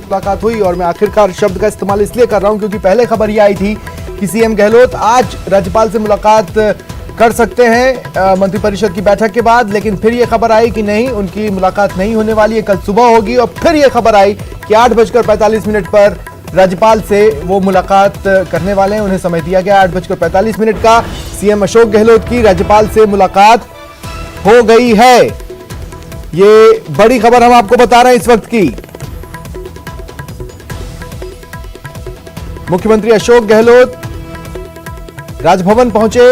मुलाकात हुई। और मैं आखिरकार शब्द का इस्तेमाल इसलिए कर रहा हूं क्योंकि पहले खबर यह आई थी कि सीएम गहलोत आज राज्यपाल से मुलाकात कर सकते हैं मंत्रिपरिषद की बैठक के बाद, लेकिन फिर यह खबर आई कि नहीं, उनकी मुलाकात नहीं होने वाली है, कल सुबह होगी। और फिर यह खबर आई कि 8:45 पर राज्यपाल से वो मुलाकात करने वाले हैं। उन्हें समय दिया गया 8:45 का। सीएम अशोक गहलोत की राज्यपाल से मुलाकात हो गई है। ये बड़ी खबर हम आपको बता रहे हैं इस वक्त की। मुख्यमंत्री अशोक गहलोत राजभवन पहुंचे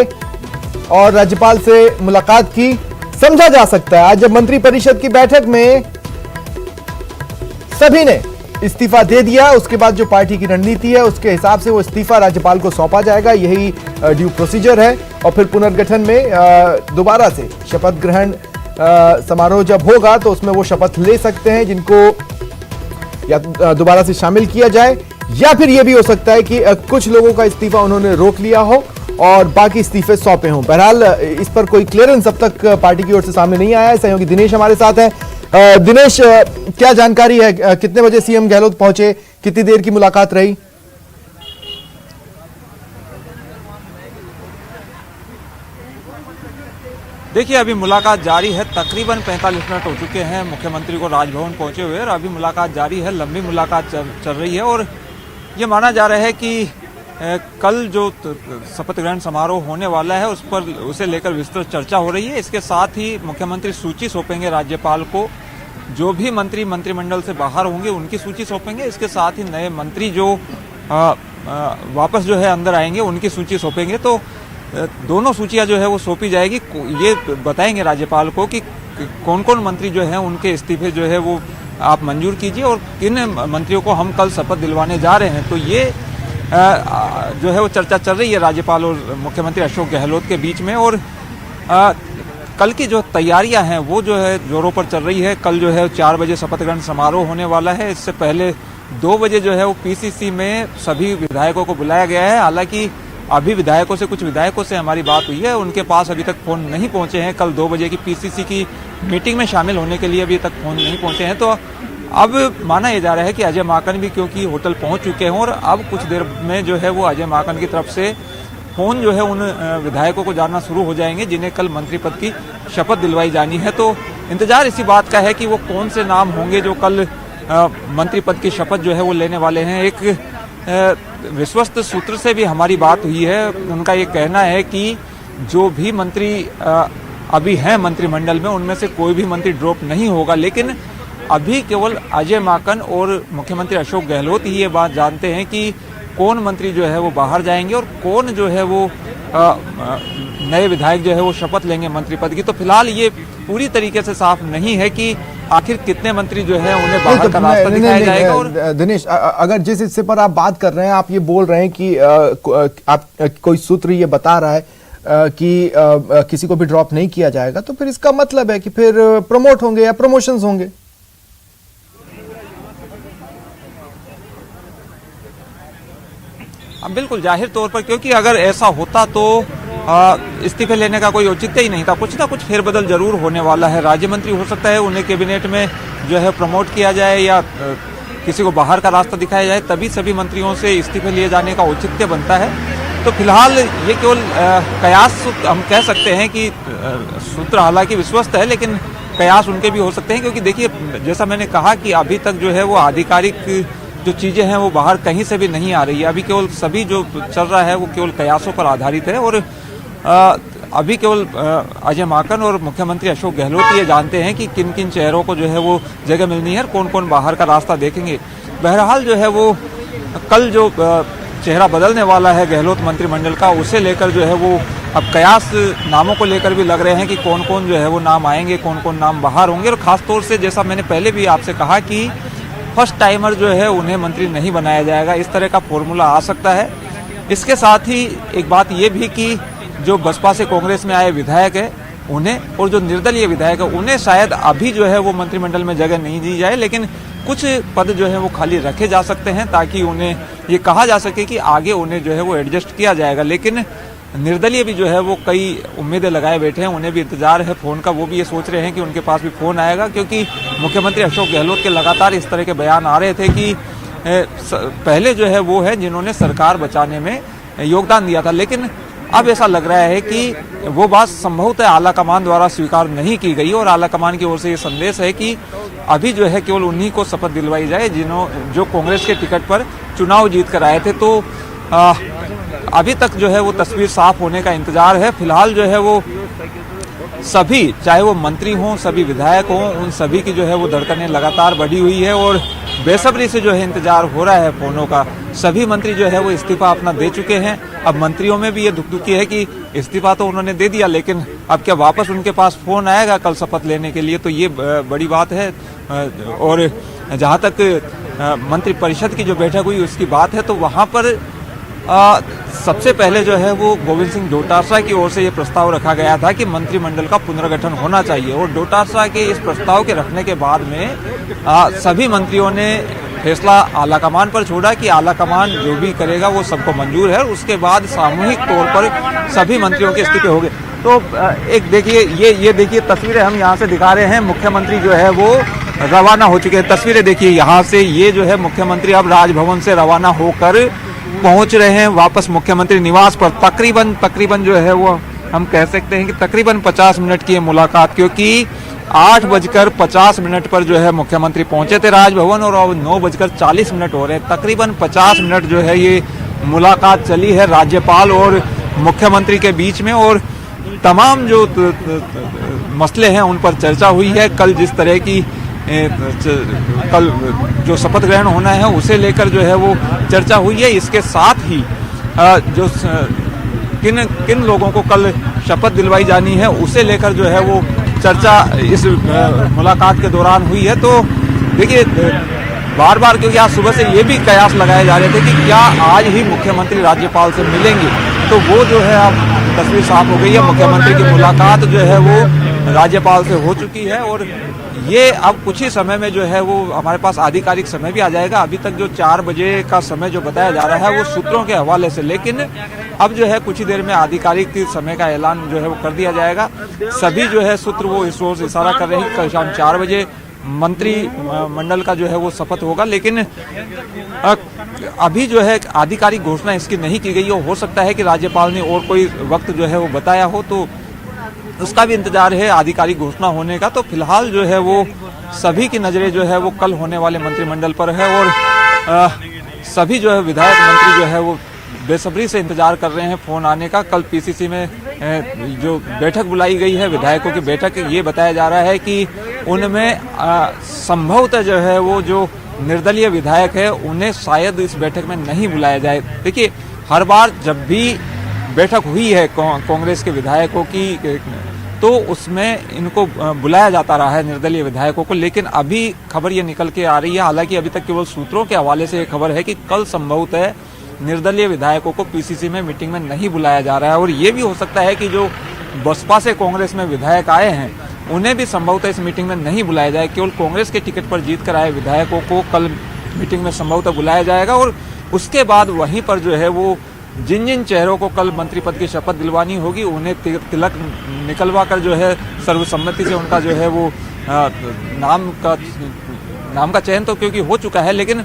और राज्यपाल से मुलाकात की। समझा जा सकता है आज जब मंत्रिपरिषद की बैठक में सभी ने इस्तीफा दे दिया, उसके बाद जो पार्टी की रणनीति है उसके हिसाब से वो इस्तीफा राज्यपाल को सौंपा जाएगा। यही ड्यू प्रोसीजर है। और फिर पुनर्गठन में दोबारा से शपथ ग्रहण समारोह जब होगा तो उसमें वो शपथ ले सकते हैं, जिनको या दोबारा से शामिल किया जाए, या फिर यह भी हो सकता है कि कुछ लोगों का इस्तीफा उन्होंने रोक लिया हो और बाकी इस्तीफे सौंपे हों। बहरहाल इस पर कोई क्लियरेंस अब तक पार्टी की ओर से सामने नहीं आया है। सहयोगी दिनेश हमारे साथ हैं। दिनेश, क्या जानकारी है, कितने बजे सीएम गहलोत पहुंचे, कितनी देर की मुलाकात रही? देखिए, अभी मुलाकात जारी है। तकरीबन 45 मिनट हो चुके हैं मुख्यमंत्री को राजभवन पहुंचे हुए, और अभी मुलाकात जारी है। लंबी मुलाकात चल रही है और ये माना जा रहा है कि कल जो शपथ ग्रहण समारोह होने वाला है उसे लेकर विस्तृत चर्चा हो रही है। इसके साथ ही मुख्यमंत्री सूची सौंपेंगे राज्यपाल को। जो भी मंत्री मंत्रिमंडल से बाहर होंगे उनकी सूची सौंपेंगे। इसके साथ ही नए मंत्री जो वापस जो है अंदर आएंगे उनकी सूची सौंपेंगे। तो दोनों सूचियां जो है वो सौंपी जाएगी। ये बताएंगे राज्यपाल को कि कौन कौन मंत्री जो है उनके इस्तीफे जो है वो आप मंजूर कीजिए और किन मंत्रियों को हम कल शपथ दिलवाने जा रहे हैं। तो ये जो है वो चर्चा चल रही है राज्यपाल और मुख्यमंत्री अशोक गहलोत के बीच में। और कल की जो तैयारियां हैं वो जो है जोरों पर चल रही है। कल जो है 4 बजे शपथ ग्रहण समारोह होने वाला है। इससे पहले 2 बजे जो है वो पीसीसी में सभी विधायकों को बुलाया गया है। हालांकि अभी कुछ विधायकों से हमारी बात हुई है, उनके पास अभी तक फोन नहीं पहुंचे हैं। कल 2 बजे की पीसीसी की मीटिंग में शामिल होने के लिए अभी तक फोन नहीं पहुंचे हैं। तो अब माना यह जा रहा है कि अजय माकन भी क्योंकि होटल पहुंच चुके हैं और अब कुछ देर में जो है वो अजय माकन की तरफ से फोन जो है उन विधायकों को जाना शुरू हो जाएंगे जिन्हें कल मंत्री पद की शपथ दिलवाई जानी है। तो इंतजार इसी बात का है कि वो कौन से नाम होंगे जो कल मंत्री पद की शपथ जो है वो लेने वाले हैं। एक विश्वस्त सूत्र से भी हमारी बात हुई है। उनका ये कहना है कि जो भी मंत्री अभी हैं मंत्रिमंडल में उनमें से कोई भी मंत्री ड्रॉप नहीं होगा, लेकिन अभी केवल अजय माकन और मुख्यमंत्री अशोक गहलोत ही ये बात जानते हैं कि कौन मंत्री जो है वो बाहर जाएंगे और कौन जो है वो नए विधायक जो है वो शपथ लेंगे मंत्री पद की। तो फिलहाल ये पूरी तरीके से साफ नहीं है कि आखिर कितने मंत्री जो है उन्हें बाहर का रास्ता दिखाया जाएगा। और दिनेश, अगर जिस हिस्से पर आप बात कर रहे हैं, आप ये बोल रहे हैं कि आप कोई सूत्र ये बता रहा है कि किसी को भी ड्रॉप नहीं किया जाएगा, तो फिर इसका मतलब है कि फिर प्रमोट होंगे या प्रमोशंस होंगे। बिल्कुल जाहिर तौर पर, क्योंकि अगर ऐसा होता तो इस्तीफे लेने का कोई औचित्य ही नहीं था। कुछ ना कुछ फेरबदल जरूर होने वाला है। राज्य मंत्री हो सकता है उन्हें कैबिनेट में जो है प्रमोट किया जाए या किसी को बाहर का रास्ता दिखाया जाए, तभी सभी मंत्रियों से इस्तीफे लिए जाने का औचित्य बनता है। तो फिलहाल ये केवल कयास हम कह सकते हैं कि सूत्र हालांकि विश्वस्त है, लेकिन कयास उनके भी हो सकते हैं। क्योंकि देखिए, जैसा मैंने कहा कि अभी तक जो है वो आधिकारिक जो चीजें हैं वो बाहर कहीं से भी नहीं आ रही है। अभी केवल सभी जो चल रहा है वो केवल कयासों पर आधारित है। और अभी केवल अजय माकन और मुख्यमंत्री अशोक गहलोत ये जानते हैं कि किन किन चेहरों को जो है वो जगह मिलनी है, कौन कौन बाहर का रास्ता देखेंगे। बहरहाल जो है वो कल जो चेहरा बदलने वाला है गहलोत मंत्रिमंडल का, उसे लेकर जो है वो अब कयास नामों को लेकर भी लग रहे हैं कि कौन कौन जो है वो नाम आएंगे, कौन कौन नाम बाहर होंगे। और खासतौर से जैसा मैंने पहले भी आपसे कहा कि फर्स्ट टाइमर जो है उन्हें मंत्री नहीं बनाया जाएगा, इस तरह का फॉर्मूला आ सकता है। इसके साथ ही एक बात ये भी कि जो बसपा से कांग्रेस में आए विधायक है उन्हें और जो निर्दलीय विधायक है उन्हें शायद अभी जो है वो मंत्रिमंडल में जगह नहीं दी जाए, लेकिन कुछ पद जो है वो खाली रखे जा सकते हैं ताकि उन्हें ये कहा जा सके कि आगे उन्हें जो है वो एडजस्ट किया जाएगा। लेकिन निर्दलीय भी जो है वो कई उम्मीदें लगाए बैठे हैं, उन्हें भी इंतजार है फोन का। वो भी ये सोच रहे हैं कि उनके पास भी फोन आएगा, क्योंकि मुख्यमंत्री अशोक गहलोत के लगातार इस तरह के बयान आ रहे थे कि पहले जो है वो है जिन्होंने सरकार बचाने में योगदान दिया था, लेकिन अब ऐसा लग रहा है कि वो बात संभवतः आला कमान द्वारा स्वीकार नहीं की गई और आला कमान की ओर से ये संदेश है कि अभी जो है केवल उन्हीं को शपथ दिलवाई जाए जो कांग्रेस के टिकट पर चुनाव जीत कर आए थे। तो अभी तक जो है वो तस्वीर साफ होने का इंतजार है। फिलहाल जो है वो सभी, चाहे वो मंत्री हों, सभी विधायक हों, उन सभी की जो है वो धड़कनें लगातार बढ़ी हुई है और बेसब्री से जो है इंतजार हो रहा है फोनों का। सभी मंत्री जो है वो इस्तीफा अपना दे चुके हैं। अब मंत्रियों में भी ये दुखी है कि इस्तीफा तो उन्होंने दे दिया, लेकिन अब क्या वापस उनके पास फोन आएगा कल शपथ लेने के लिए, तो ये बड़ी बात है। और जहां तक मंत्री परिषद की जो बैठक हुई उसकी बात है, तो वहां पर सबसे पहले जो है वो गोविंद सिंह डोटासरा की ओर से ये प्रस्ताव रखा गया था कि मंत्रिमंडल का पुनर्गठन होना चाहिए, और डोटासरा के इस प्रस्ताव के रखने के बाद में सभी मंत्रियों ने फैसला आलाकमान पर छोड़ा कि आलाकमान जो भी करेगा वो सबको मंजूर है, और उसके बाद सामूहिक तौर पर सभी मंत्रियों के इस्तीफे हो गए। तो एक देखिए, ये देखिए तस्वीरें हम यहाँ से दिखा रहे हैं। मुख्यमंत्री जो है वो रवाना हो चुके हैं। तस्वीरें देखिए यहाँ से, ये जो है मुख्यमंत्री अब राजभवन से रवाना होकर पहुंच रहे हैं वापस मुख्यमंत्री निवास पर। तकरीबन जो है वो हम कह सकते हैं कि तकरीबन 50 मिनट की मुलाकात, क्योंकि 8:50 पर जो है मुख्यमंत्री पहुंचे थे राजभवन और अब 9:40 हो रहे हैं। तकरीबन 50 मिनट जो है ये मुलाकात चली है राज्यपाल और मुख्यमंत्री के बीच में, और तमाम जो मसले हैं उन पर चर्चा हुई है। कल जिस तरह की कल जो शपथ ग्रहण होना है उसे लेकर जो है वो चर्चा हुई है। इसके साथ ही जो किन लोगों को कल शपथ दिलवाई जानी है उसे लेकर जो है वो चर्चा इस मुलाकात के दौरान हुई है। तो देखिए, बार बार क्योंकि आज सुबह से ये भी कयास लगाए जा रहे थे कि क्या आज ही मुख्यमंत्री राज्यपाल से मिलेंगे, तो वो जो है अब तस्वीर साफ हो गई है। मुख्यमंत्री की मुलाकात जो है वो राज्यपाल से हो चुकी है, और ये अब कुछ ही समय में जो है वो हमारे पास आधिकारिक समय भी आ जाएगा। अभी तक जो 4 बजे का समय जो बताया जा रहा है वो सूत्रों के हवाले से, लेकिन अब जो है कुछ ही देर में आधिकारिक समय का ऐलान जो है वो कर दिया जाएगा। सभी जो है सूत्र वो इस ओर से इशारा कर रहे हैं कल शाम 4 बजे मंत्री मंडल का जो है वो शपथ होगा, लेकिन अभी जो है आधिकारिक घोषणा इसकी नहीं की गई। हो सकता है कि राज्यपाल ने और कोई वक्त जो है वो बताया हो, तो उसका भी इंतजार है आधिकारिक घोषणा होने का। तो फिलहाल जो है वो सभी की नजरें जो है वो कल होने वाले मंत्रिमंडल पर है, और सभी जो है विधायक मंत्री जो है वो बेसब्री से इंतजार कर रहे हैं फोन आने का। कल पीसीसी में जो बैठक बुलाई गई है, विधायकों की बैठक, ये बताया जा रहा है कि उनमें संभवतः जो है वो जो निर्दलीय विधायक है उन्हें शायद इस बैठक में नहीं बुलाया जाए। देखिए, हर बार जब भी बैठक हुई है कांग्रेस के विधायकों की, तो उसमें इनको बुलाया जाता रहा है निर्दलीय विधायकों को, लेकिन अभी खबर ये निकल के आ रही है, हालांकि अभी तक केवल सूत्रों के हवाले से ये खबर है कि कल संभवतः निर्दलीय विधायकों को पीसीसी में मीटिंग में नहीं बुलाया जा रहा है। और ये भी हो सकता है कि जो बसपा से कांग्रेस में विधायक आए हैं उन्हें भी संभवतः इस मीटिंग में नहीं बुलाया जाए। केवल कांग्रेस के टिकट पर जीत कर आए विधायकों को कल मीटिंग में संभवतः बुलाया जाएगा, और उसके बाद वहीं पर जो है वो जिन चेहरों को कल मंत्री पद की शपथ दिलवानी होगी उन्हें तिलक निकलवा कर जो है सर्वसम्मति से उनका जो है वो नाम का चयन तो क्योंकि हो चुका है, लेकिन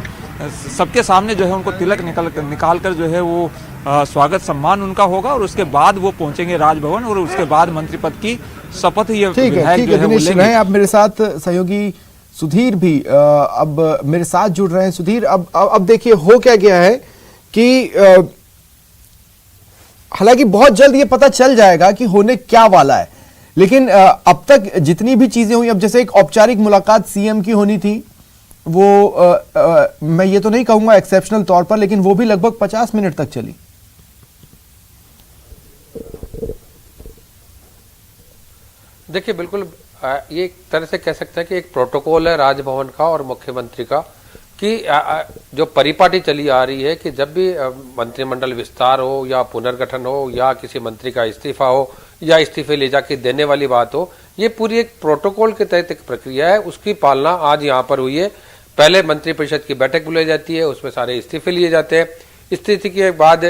सबके सामने जो है उनको तिलक निकाल कर जो है वो स्वागत सम्मान उनका होगा, और उसके बाद वो पहुंचेंगे राजभवन, और उसके बाद मंत्री पद की शपथ ये विधायक जो है वो लेंगे। आप मेरे साथ सहयोगी सुधीर भी अब मेरे साथ जुड़ रहे हैं। सुधीर, अब देखिए हो क्या गया है कि हालांकि बहुत जल्द ये पता चल जाएगा कि होने क्या वाला है, लेकिन अब तक जितनी भी चीजें हुई, अब जैसे एक औपचारिक मुलाकात सीएम की होनी थी, वो मैं ये तो नहीं कहूंगा एक्सेप्शनल तौर पर, लेकिन वो भी लगभग 50 मिनट तक चली। देखिए, बिल्कुल ये एक तरह से कह सकते हैं कि एक प्रोटोकॉल है राजभवन का और मुख्यमंत्री का कि जो परिपाटी चली आ रही है कि जब भी मंत्रिमंडल विस्तार हो या पुनर्गठन हो या किसी मंत्री का इस्तीफा हो या इस्तीफे ले जाके देने वाली बात हो, ये पूरी एक प्रोटोकॉल के तहत एक प्रक्रिया है। उसकी पालना आज यहाँ पर हुई है। पहले मंत्रिपरिषद की बैठक बुलाई जाती है, उसमें सारे इस्तीफे लिए जाते हैं। इस्तीफे के बाद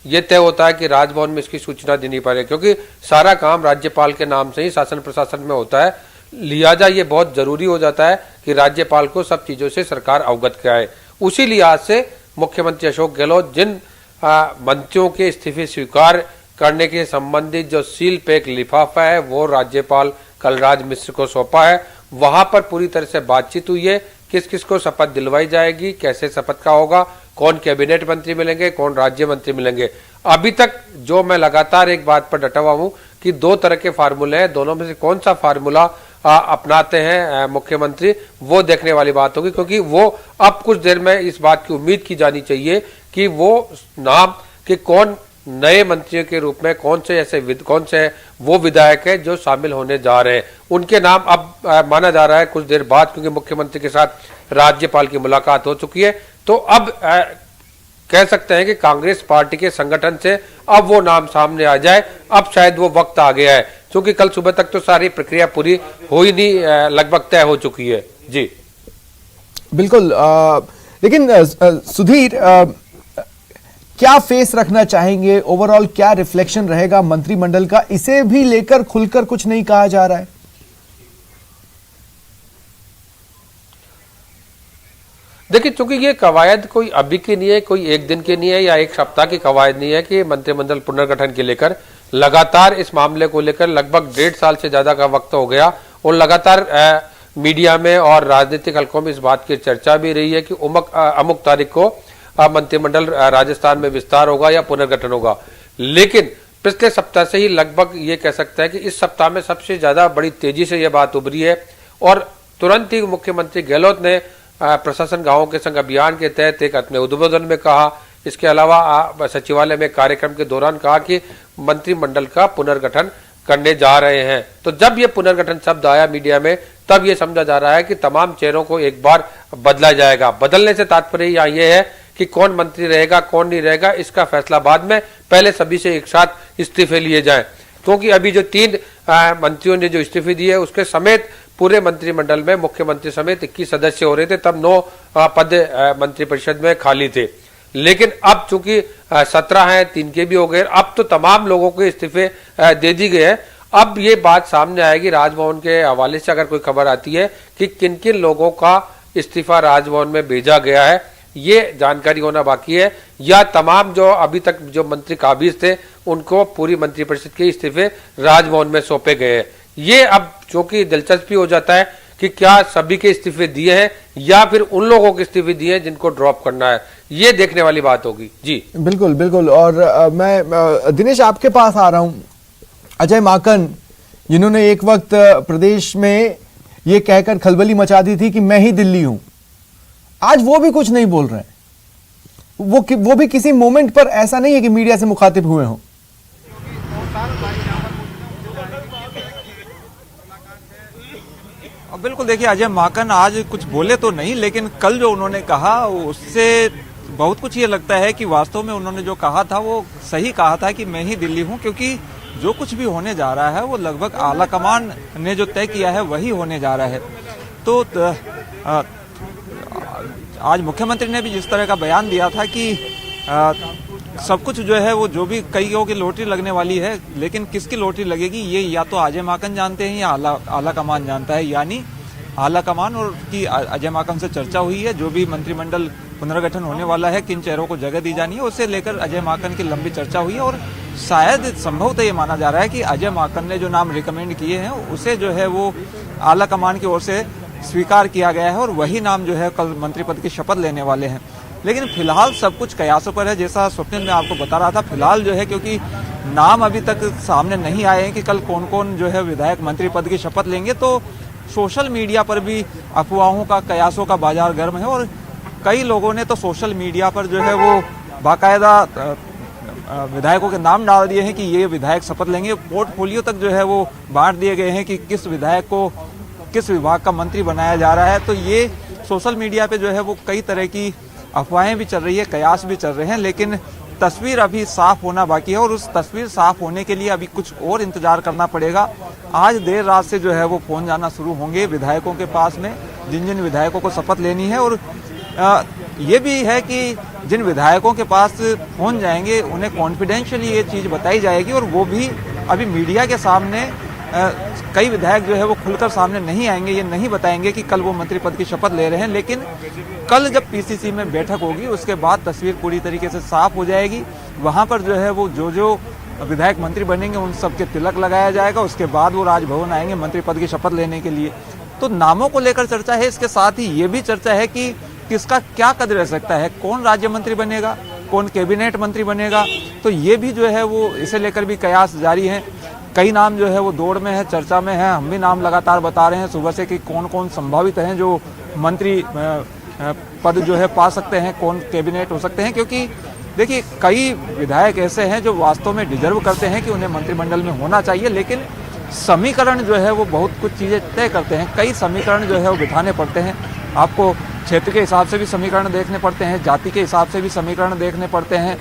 ये तय होता है कि राजभवन में इसकी सूचना देनी पड़े, क्योंकि सारा काम राज्यपाल के नाम से ही शासन प्रशासन में होता है। लिहाजा ये बहुत जरूरी हो जाता है कि राज्यपाल को सब चीजों से सरकार अवगत कराए। उसी लिहाज से मुख्यमंत्री अशोक गहलोत जिन मंत्रियों के इस्तीफे स्वीकार करने के संबंधित जो सील पैक लिफाफा है वो राज्यपाल कलराज मिश्र को सौंपा है। वहां पर पूरी तरह से बातचीत हुई है, किस किस को शपथ दिलवाई जाएगी, कैसे शपथ का होगा, कौन कैबिनेट मंत्री मिलेंगे, कौन राज्य मंत्री मिलेंगे। अभी तक जो मैं लगातार एक बात पर डटा हुआ हूं कि दो तरह के फार्मूले हैं, दोनों में से कौन सा फार्मूला अपनाते हैं मुख्यमंत्री, वो देखने वाली बात होगी। क्योंकि वो अब कुछ देर में इस बात की उम्मीद की जानी चाहिए कि वो नाम कि कौन नए मंत्रियों के रूप में कौन से वो विधायक है जो शामिल होने जा रहे हैं। उनके नाम अब माना जा रहा है कुछ देर बाद, क्योंकि मुख्यमंत्री के साथ राज्यपाल की मुलाकात हो चुकी है। तो अब कह सकते हैं कि कांग्रेस पार्टी के संगठन से अब वो नाम सामने आ जाए। अब शायद वो वक्त आ गया है, क्योंकि कल सुबह तक तो सारी प्रक्रिया पूरी हो ही नहीं, लगभग तय हो चुकी है। जी बिल्कुल। लेकिन सुधीर, क्या फेस रखना चाहेंगे, ओवरऑल क्या रिफ्लेक्शन रहेगा मंत्रिमंडल का, इसे भी लेकर खुलकर कुछ नहीं कहा जा रहा है? देखिए, चूंकि ये कवायद कोई अभी की नहीं है, कोई एक दिन की नहीं है या एक सप्ताह की कवायद नहीं है कि मंत्रिमंडल पुनर्गठन के लेकर लगातार इस मामले को लेकर लगभग 1.5 साल से ज्यादा का वक्त हो गया और लगातार मीडिया में और राजनीतिक हलकों में इस बात की चर्चा भी रही है कि अमुक तारीख को मंत्रिमंडल राजस्थान में विस्तार होगा या पुनर्गठन होगा। लेकिन पिछले सप्ताह से ही लगभग ये कह सकता है कि इस सप्ताह में सबसे ज्यादा बड़ी तेजी से यह बात उभरी है और तुरंत ही मुख्यमंत्री गहलोत ने प्रशासन गांवों के संग अभियान के तहत एक अपने उद्बोधन में कहा। इसके अलावा सचिवालय में कार्यक्रम के दौरान कहा कि मंत्रिमंडल का पुनर्गठन करने जा रहे हैं। तो जब ये पुनर्गठन शब्द आया मीडिया में, तब ये समझा जा रहा है कि तमाम चेहरों को एक बार बदला जाएगा। बदलने से तात्पर्य यहाँ ये है कि कौन मंत्री रहेगा कौन नहीं रहेगा इसका फैसला बाद में, पहले सभी से एक साथ इस्तीफे लिए जाएं। क्योंकि अभी जो 3 मंत्रियों ने जो इस्तीफे दिए उसके समेत पूरे मंत्रिमंडल में मुख्यमंत्री समेत 21 सदस्य हो रहे थे, तब 9 पद मंत्रिपरिषद में खाली थे। लेकिन अब चूंकि 17 हैं, 3 के भी हो गए, अब तो तमाम लोगों को इस्तीफे दे दी गए हैं। अब ये बात सामने आएगी राजभवन के हवाले से अगर कोई खबर आती है कि किन किन लोगों का इस्तीफा राजभवन में भेजा गया है, ये जानकारी होना बाकी है, या तमाम जो अभी तक जो मंत्री काबिज थे उनको पूरी मंत्रिपरिषद के इस्तीफे राजभवन में सौंपे गए हैं। ये अब चूंकि दिलचस्पी हो जाता है कि क्या सभी के इस्तीफे दिए हैं या फिर उन लोगों के इस्तीफे दिए हैं जिनको ड्रॉप करना है, ये देखने वाली बात होगी। जी बिल्कुल बिल्कुल। और मैं दिनेश आपके पास आ रहा हूं। अजय माकन, जिन्होंने एक वक्त प्रदेश में ये कहकर खलबली मचा दी थी कि मैं ही दिल्ली हूं, आज वो भी कुछ नहीं बोल रहे हैं। वो भी किसी मोमेंट पर ऐसा नहीं है कि मीडिया से मुखातिब हुए हों। बिल्कुल, देखिए अजय माकन आज कुछ बोले तो नहीं, लेकिन कल जो उन्होंने कहा उससे बहुत कुछ ये लगता है कि वास्तव में उन्होंने जो कहा था वो सही कहा था कि मैं ही दिल्ली हूं, क्योंकि जो कुछ भी होने जा रहा है वो लगभग आला कमान ने जो तय किया है वही होने जा रहा है। तो आज मुख्यमंत्री ने भी जिस तरह का बयान दिया था कि सब कुछ जो है वो जो भी कईयों की लॉटरी लगने वाली है, लेकिन किसकी लॉटरी लगेगी ये या तो अजय माकन जानते हैं या आला कमान जानता है। यानी आला कमान और की अजय माकन से चर्चा हुई है, जो भी मंत्रिमंडल पुनर्गठन होने वाला है, किन चेहरों को जगह दी जानी है, उससे लेकर अजय माकन की लंबी चर्चा हुई है। और शायद संभवतः ये माना जा रहा है कि अजय माकन ने जो नाम रिकमेंड किए हैं उसे जो है वो आला कमान की ओर से स्वीकार किया गया है और वही नाम जो है कल मंत्री पद की शपथ लेने वाले हैं। लेकिन फिलहाल सब कुछ कयासों पर है, जैसा स्वप्निल मैं आपको बता रहा था। फिलहाल जो है क्योंकि नाम अभी तक सामने नहीं आए हैं कि कल कौन कौन जो है विधायक मंत्री पद की शपथ लेंगे, तो सोशल मीडिया पर भी अफवाहों का कयासों का बाजार गर्म है और कई लोगों ने तो सोशल मीडिया पर जो है वो बाकायदा विधायकों के नाम डाल दिए हैं कि ये विधायक शपथ लेंगे। पोर्टफोलियो तक जो है वो बांट दिए गए हैं कि किस विधायक को किस विभाग का मंत्री बनाया जा रहा है। तो ये सोशल मीडिया पे जो है वो कई तरह की अफवाहें भी चल रही है, कयास भी चल रहे हैं, लेकिन तस्वीर अभी साफ होना बाकी है और उस तस्वीर साफ होने के लिए अभी कुछ और इंतजार करना पड़ेगा। आज देर रात से जो है वो फोन जाना शुरू होंगे विधायकों के पास में, जिन जिन विधायकों को शपथ लेनी है। और ये भी है कि जिन विधायकों के पास फोन जाएंगे उन्हें कॉन्फिडेंशियली ये चीज बताई जाएगी, और वो भी अभी मीडिया के सामने कई विधायक जो है वो खुलकर सामने नहीं आएंगे, ये नहीं बताएंगे कि कल वो मंत्री पद की शपथ ले रहे हैं। लेकिन कल जब पीसीसी में बैठक होगी उसके बाद तस्वीर पूरी तरीके से साफ हो जाएगी। वहां पर जो है वो जो विधायक मंत्री बनेंगे उन सबके तिलक लगाया जाएगा। उसके बाद वो राजभवन आएंगे मंत्री पद की शपथ लेने के लिए। तो नामों को लेकर चर्चा है, इसके साथ ही ये भी चर्चा है कि किसका क्या कद रह सकता है, कौन राज्य मंत्री बनेगा, कौन कैबिनेट मंत्री बनेगा। तो ये भी जो है वो इसे लेकर भी कयास जारी है। कई नाम जो है वो दौड़ में है, चर्चा में है। हम भी नाम लगातार बता रहे हैं सुबह से कि कौन कौन संभावित हैं जो मंत्री पद जो है पा सकते हैं, कौन कैबिनेट हो सकते हैं। क्योंकि देखिए कई विधायक ऐसे हैं जो वास्तव में डिजर्व करते हैं कि उन्हें मंत्रिमंडल में होना चाहिए, लेकिन समीकरण जो है वो बहुत कुछ चीज़ें तय करते हैं। कई समीकरण जो है वो बिठाने पड़ते हैं। आपको क्षेत्र के हिसाब से भी समीकरण देखने पड़ते हैं, जाति के हिसाब से भी समीकरण देखने पड़ते हैं,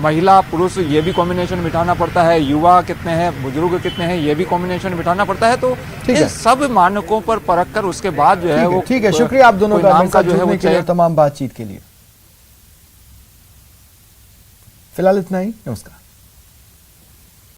महिला पुरुष ये भी कॉम्बिनेशन बिठाना पड़ता है, युवा कितने हैं, बुजुर्ग कितने हैं ये भी कॉम्बिनेशन बिठाना पड़ता है। तो इन सब मानकों पर परख कर उसके बाद जो है वो ठीक है। शुक्रिया आप दोनों का नाम का जो है वो जुड़ने के लिए, तमाम बातचीत के लिए। फिलहाल इतना ही, नमस्कार।